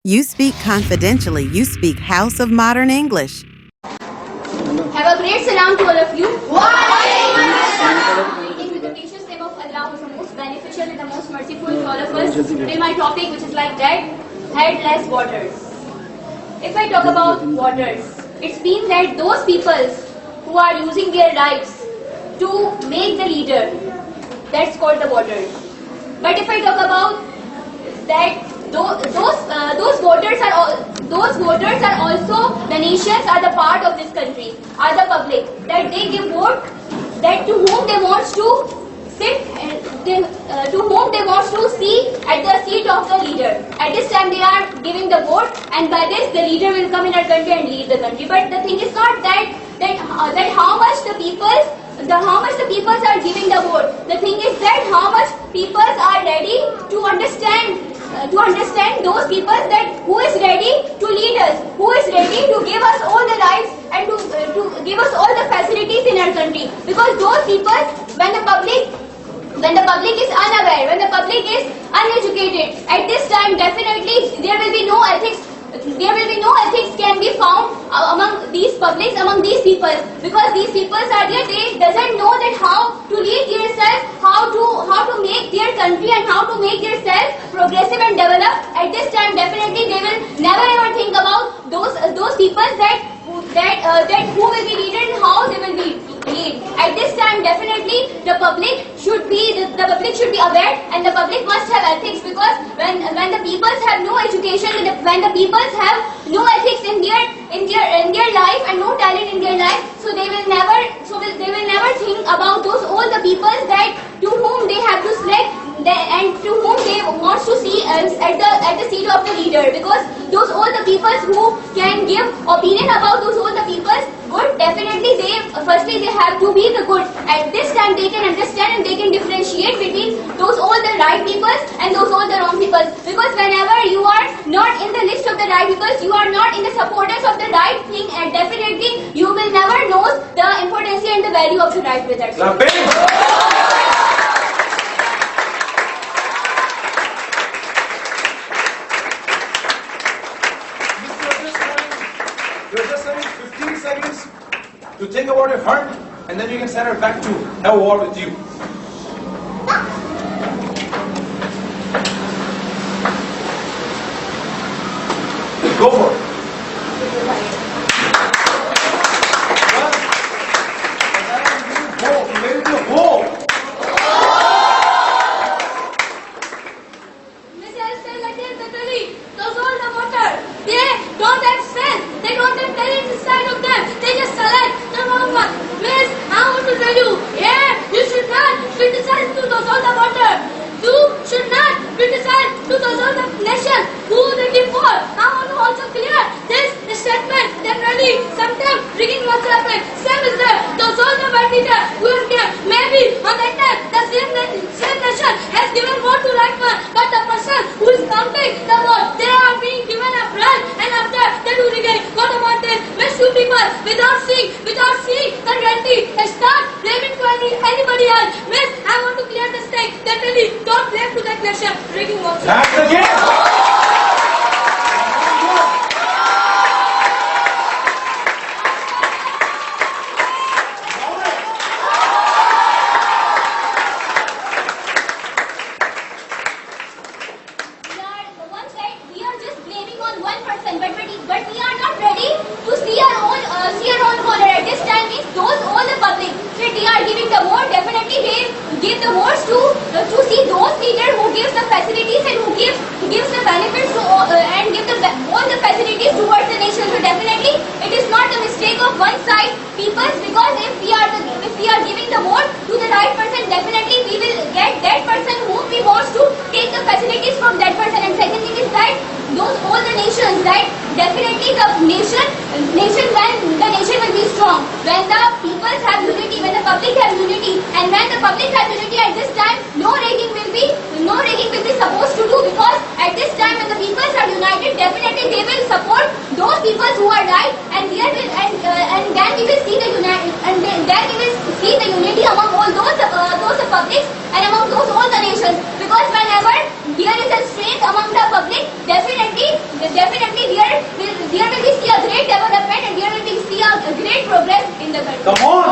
You speak confidentially. You speak House of Modern English. Have a great salam to all of you. Greeting with the precious name of Allah, who is the most beneficial and the most merciful to all of us. Today my topic, which is like that, headless waters. If I talk about waters, it means that those people who are using their lives to make the leader, that's called the waters. But if I talk about that, those voters are also the nations, are the part of this country, are the public, that they give vote that to whom they want to sit, to whom they want to see at the seat of the leader. At this time they are giving the vote, and by this the leader will come in our country and lead the country. But the thing is not that how much the people are giving the vote. The thing is that how much people are ready to understand those people, that who is ready to lead us, who is ready to give us all the rights and to give us all the facilities in our country. Because those people, when the public is unaware, when the public is uneducated, at this time definitely there will be no ethics. There will be no ethics can be found among these publics, among these people, because these people are there, they doesn't know that how to lead themselves, how to make their country and how to make themselves progressive and develop. At this time definitely they will never ever think about those people that who will be leaders and how they will be lead. At this time definitely the public should be aware, and the public must have ethics, because when the people have no education, when the people have no ethics in their life and no talent in their life, so they will never think about all the people that to whom they have to select and to whom they want to see at the seat of the leader. Because those all the people who can give opinion about those all the people good, definitely they have to be the good. At this time they can understand and they can differentiate between those all the right people and those all the wrong people. Because whenever you are not in the list of the right people, you are not in the supporters of the right thing, and definitely you will never know the importance and the value of the right results. You're just having 15 seconds to think about your heart, and then you can send her back to have a war with you. Go for it. Sometimes drinking water happen. Same is there. Those all the bad leader who are here. Maybe on that time the same nation has given vote to right one, but the person who is counting the vote, they are being given a bribe, and after they do again. What about this? Which two people without seeing the reality start blaming to anybody else? Miss, I want to clear this thing. That really don't blame to that nation drinking water. That's again. But we are not ready to see our own corner. At this time means all the public that they are giving the vote, definitely they give the votes to see those leaders who gives the facilities and who gives the benefits to and give all the facilities towards the nation. So definitely it is not the mistake of one side people, because if we are giving the vote to the right person, definitely we will get that person whom we want to take the facilities from that person. And second thing is that all the nations, that definitely the nation when the nation will be strong, when the people have unity, when the public have unity, and when the public has unity, at this time no ragging will be supposed to do, because at this time when the people are united, definitely definitely they will support those people who are right, and there will and then we will see the unity among all those publics and among those all the nations. Because whenever there is a strength among the public, definitely there will be see a great development, and there will be see a great progress in the country. Come on!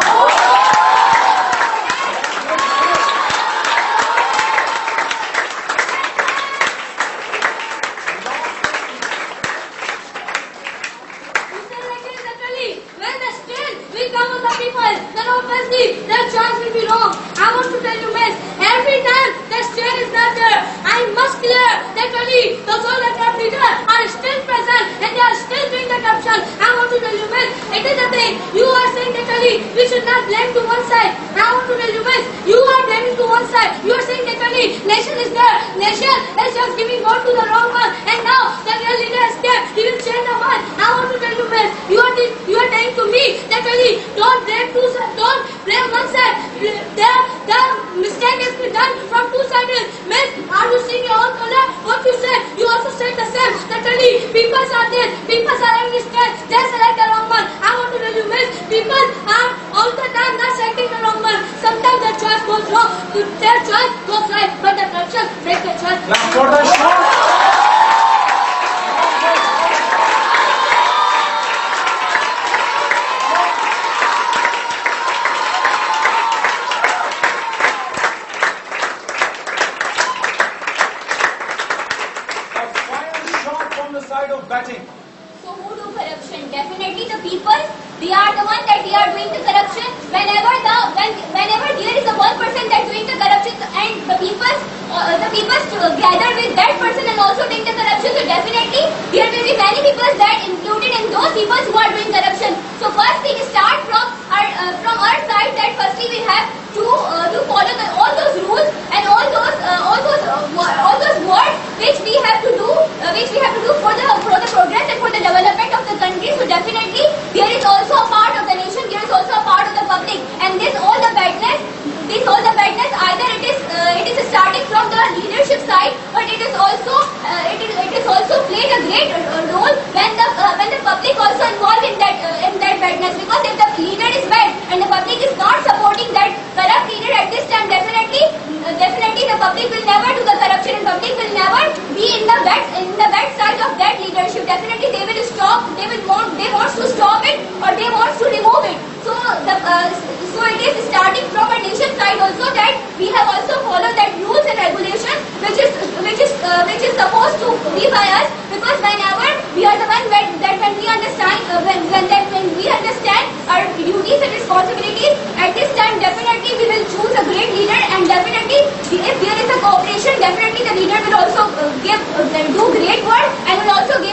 When the strength will come on the people, then obviously their choice will be wrong. I want to tell you, miss, every time the strength is not there, I must clear that only those all the corrupt leaders are still present and they are still doing the corruption. I want to tell you, miss, it is a thing. You are saying that only we should not blame to one side. I want to tell you, miss, you are blaming to one side. You are saying that only nation is there. Nation is just giving vote to the wrong one, and now the real leader is there. He will change the mind. I want to tell you, miss, you are telling to me that only don't blame one side. The mistake has been done from two sides. Miss, are you seeing your own color? What you said, you also said the same. That only people are there, people are having strength. They select the wrong one. I want to tell you, miss, people are all the time not selecting the wrong one. Sometimes their choice goes wrong, their choice goes right, but the corruption breaks the choice. Clap for the shot! Of batting. So who do corruption? Definitely the people. They are the one that they are doing the corruption. Whenever there is a one person that doing the corruption, and the people gather with that person and also doing the corruption. So definitely there will be many people that included in those people who are doing corruption. So first thing start from our side, that firstly we have to follow all those rules and all those words which we have to do for the progress and for the development of the country. So definitely there is also a part of the nation, there is also a part of the public, and all the badness either it is starting from the leadership side, but it is also played a great role when the public also involved in that badness. Because if the leader is bad and the public is not supporting that corrupt leader at this time, definitely the public will never do the corruption, and public will never be in the bad side of that leadership. Definitely they want to stop it, or they want to remove it. So it is starting from a nation side also, that we have also followed that rules and regulations which is supposed to be by us. Because whenever we are the one that when we understand our duties and responsibilities, at this time definitely we will choose a great leader, and definitely if there is a cooperation, definitely the leader will also do great work and will also give